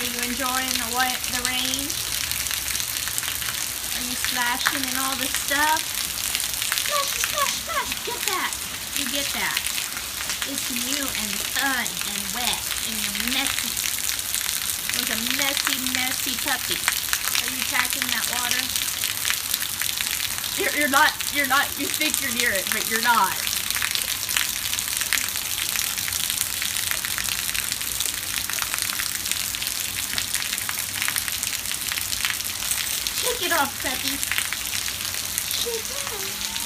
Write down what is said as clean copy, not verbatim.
Are you enjoying the rain? Are you splashing in all the stuff? Splash, splash, splash. Get that. You get that. It's new and fun and wet and you're messy. It was a messy, messy puppy. Are you tracking that water? You're not, you think you're near it, but you're not. Shake it off, puppy. Shake it off.